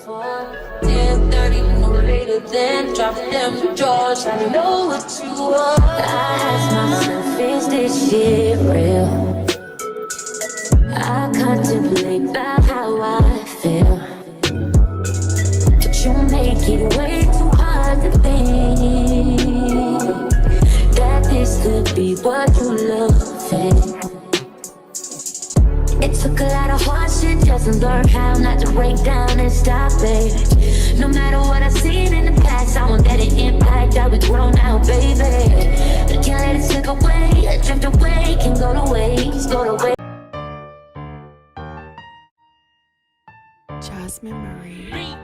10:30, no later than drop them drawers. I know what you want. I ask myself, is this shit real? I contemplate about how I feel, but you make it way too hard to think that this could be what you love. It took a lot of hard shit just to learn how not to break down and stop it. No matter what I've seen in the past, I won't let it impact how we grow now, baby. I can't let it slip away, drift away, can go to waste, go to waste. Jasmine Marie.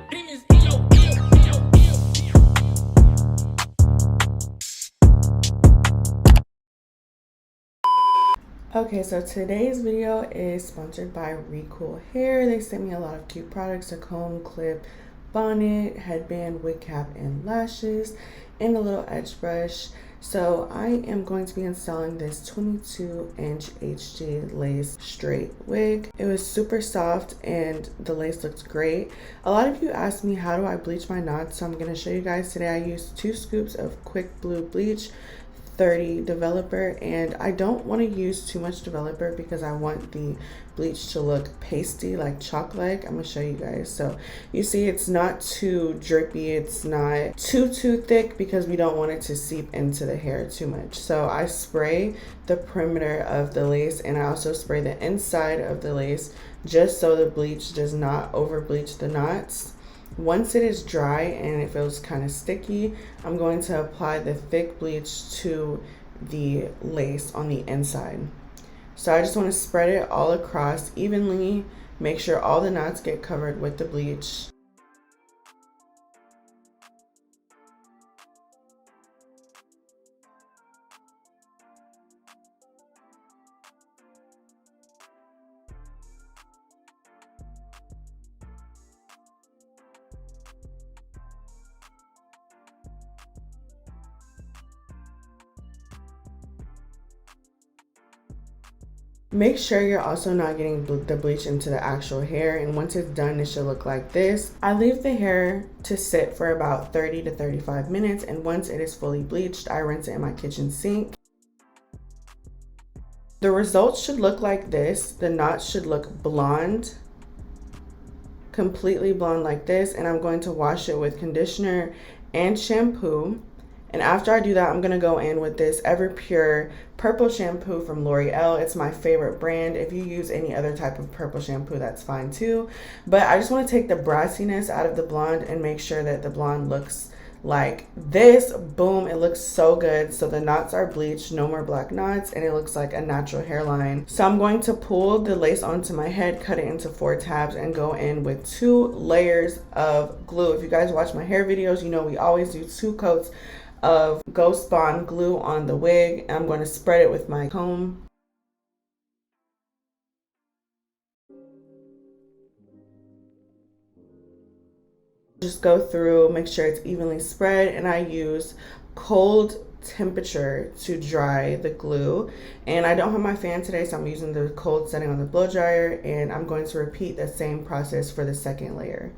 Okay, so today's video is sponsored by Recool Hair. They sent me a lot of cute products: a comb, clip, bonnet, headband, wig cap, and lashes, and a little edge brush. So I am going to be installing this 22-inch HG lace straight wig. It was super soft and the lace looked great. A lot of you asked me how do I bleach my knots, so I'm going to show you guys today. I used 2 scoops of quick blue bleach, 30 developer, and I don't want to use too much developer because I want the bleach to look pasty, like chalk-like. I'm gonna show you guys. So you see it's not too drippy, it's not too thick because we don't want it to seep into the hair too much. So I spray the perimeter of the lace and I also spray the inside of the lace just so the bleach does not over bleach the knots. Once it is dry and it feels kind of sticky, I'm going to apply the thick bleach to the lace on the inside. So I just want to spread it all across evenly, make sure all the knots get covered with the bleach. Make sure you're also not getting the bleach into the actual hair, and once it's done it should look like this. I leave the hair to sit for about 30 to 35 minutes, and once it is fully bleached I rinse it in my kitchen sink. The results should look like this. The knots should look blonde, completely blonde like this, and I'm going to wash it with conditioner and shampoo. And after I do that, I'm gonna go in with this Ever Pure purple shampoo from L'Oreal. It's my favorite brand. If you use any other type of purple shampoo, that's fine too. But I just wanna take the brassiness out of the blonde and make sure that the blonde looks like this. Boom, it looks so good. So the knots are bleached, no more black knots, and it looks like a natural hairline. So I'm going to pull the lace onto my head, cut it into 4 tabs, and go in with 2 layers of glue. If you guys watch my hair videos, you know we always do 2 coats of Ghost Bond glue on the wig. I'm going to spread it with my comb. Just go through, make sure it's evenly spread, and I use cold temperature to dry the glue. And I don't have my fan today, so I'm using the cold setting on the blow dryer, and I'm going to repeat the same process for the second layer.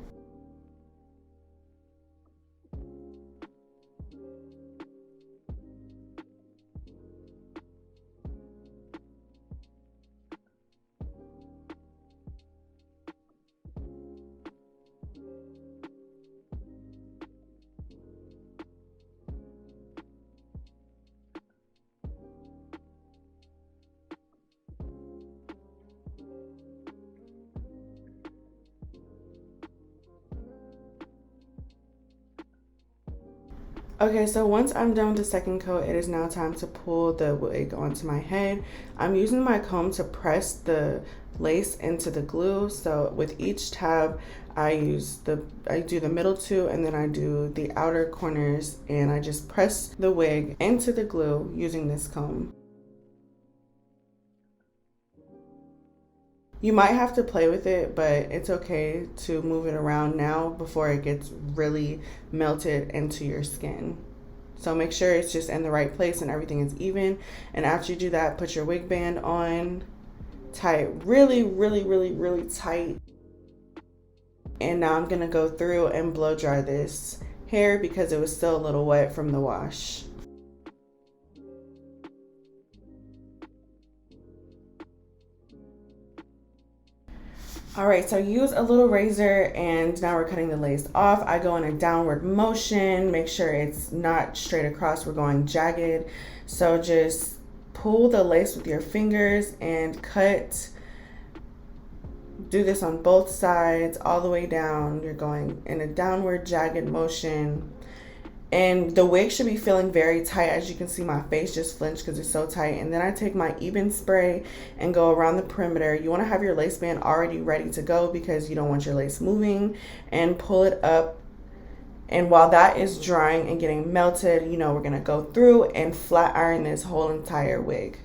Okay, so once I'm done with the second coat, it is now time to pull the wig onto my head. I'm using my comb to press the lace into the glue. So with each tab, I do the middle 2, and then I do the outer corners, and I just press the wig into the glue using this comb. You might have to play with it, but it's okay to move it around now before it gets really melted into your skin. So make sure it's just in the right place and everything is even. And after you do that, put your wig band on, tie it really tight. And now I'm going to go through and blow dry this hair because it was still a little wet from the wash. Alright, so use a little razor, and now we're cutting the lace off. I go in a downward motion, make sure it's not straight across, we're going jagged. So just pull the lace with your fingers and cut. Do this on both sides all the way down. You're going in a downward jagged motion. And the wig should be feeling very tight. As you can see, my face just flinched because it's so tight. And then I take my Eben spray and go around the perimeter. You want to have your lace band already ready to go because you don't want your lace moving, and pull it up. And while that is drying and getting melted, you know, we're going to go through and flat iron this whole entire wig.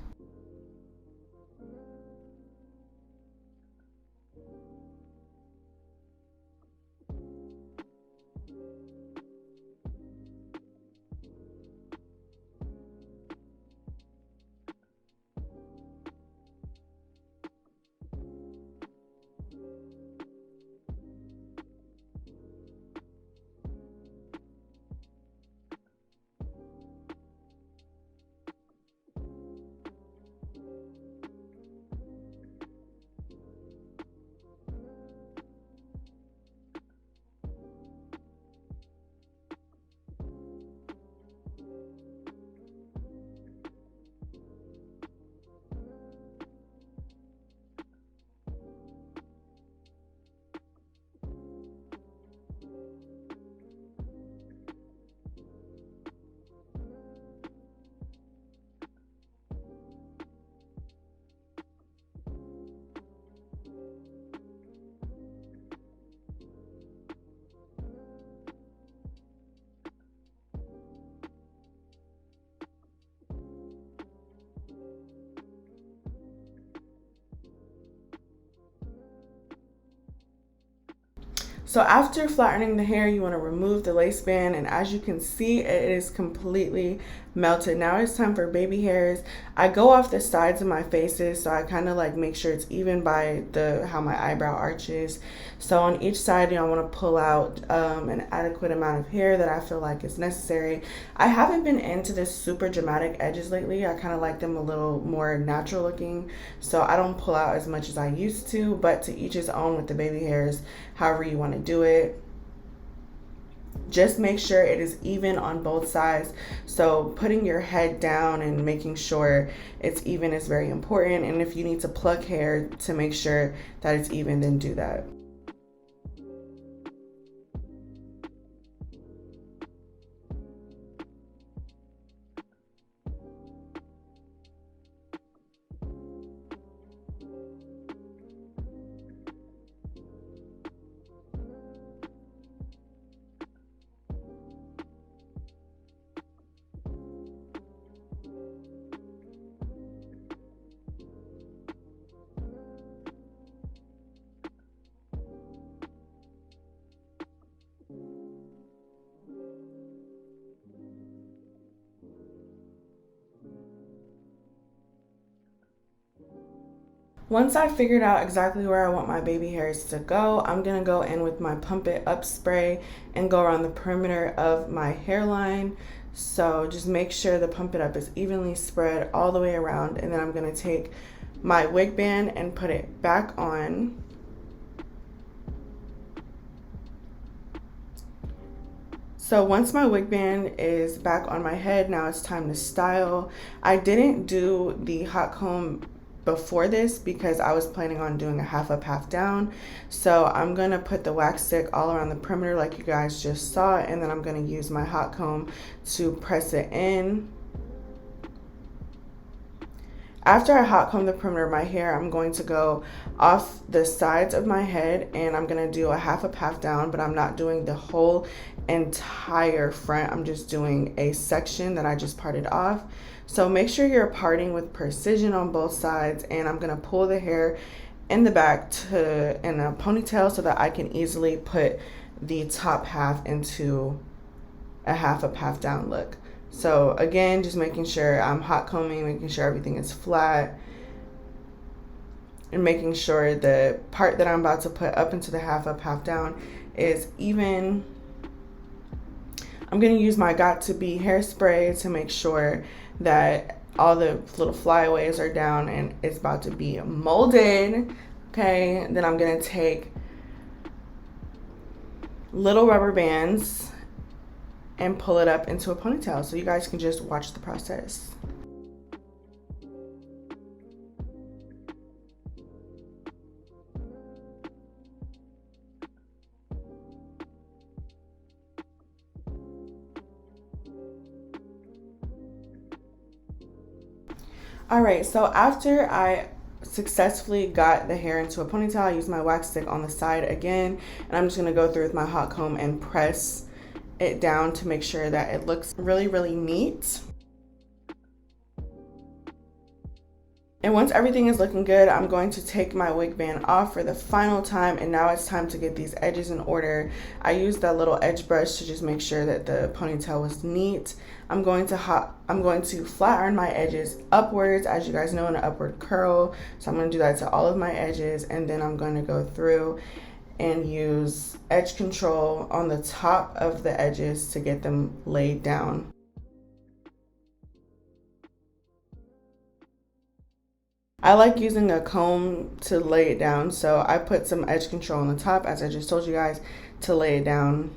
So after flattening the hair, you want to remove the lace band, and as you can see, it is completely melted. Now it's time for baby hairs. I go off the sides of my faces, so I kind of like make sure it's even by how my eyebrow arches. So on each side, you know, I want to pull out an adequate amount of hair that I feel like is necessary. I haven't been into this super dramatic edges lately. I kind of like them a little more natural looking, so I don't pull out as much as I used to, but to each his own with the baby hairs, however you want to do it. Just make sure it is even on both sides. So putting your head down and making sure it's even is very important. And if you need to pluck hair to make sure that it's even, then do that. Once I figured out exactly where I want my baby hairs to go, I'm going to go in with my Pump It Up spray and go around the perimeter of my hairline. So just make sure the Pump It Up is evenly spread all the way around, and then I'm going to take my wig band and put it back on. So once my wig band is back on my head, now it's time to style. I didn't do the hot comb before this because I was planning on doing a half up, half down. So I'm gonna put the wax stick all around the perimeter like you guys just saw, and then I'm gonna use my hot comb to press it in. After I hot comb the perimeter of my hair, I'm going to go off the sides of my head and I'm gonna do a half up, half down, but I'm not doing the whole entire front. I'm just doing a section that I just parted off. So make sure you're parting with precision on both sides, and I'm gonna pull the hair in the back in a ponytail so that I can easily put the top half into a half up, half down look. So again, just making sure I'm hot combing, making sure everything is flat. and making sure the part that I'm about to put up into the half up, half down is even. I'm going to use my Got To Be hairspray to make sure that all the little flyaways are down and it's about to be molded. Okay, then I'm going to take little rubber bands and pull it up into a ponytail so you guys can just watch the process. All right, so after I successfully got the hair into a ponytail, I used my wax stick on the side again, and I'm just gonna go through with my hot comb and press it down to make sure that it looks really, really neat. And once everything is looking good, I'm going to take my wig band off for the final time, and now it's time to get these edges in order. I used that little edge brush to just make sure that the ponytail was neat. I'm going to flat iron my edges upwards, as you guys know, in an upward curl. So I'm going to do that to all of my edges, and then I'm going to go through and use edge control on the top of the edges to get them laid down. I like using a comb to lay it down, so I put some edge control on the top, as I just told you guys, to lay it down.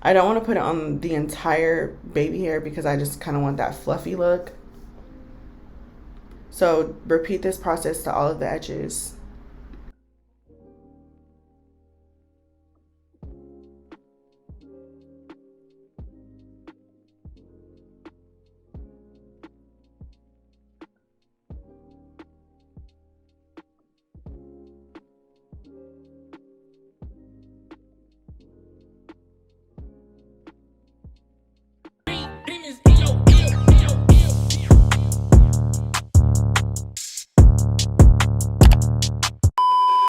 I don't want to put it on the entire baby hair because I just kind of want that fluffy look. So repeat this process to all of the edges.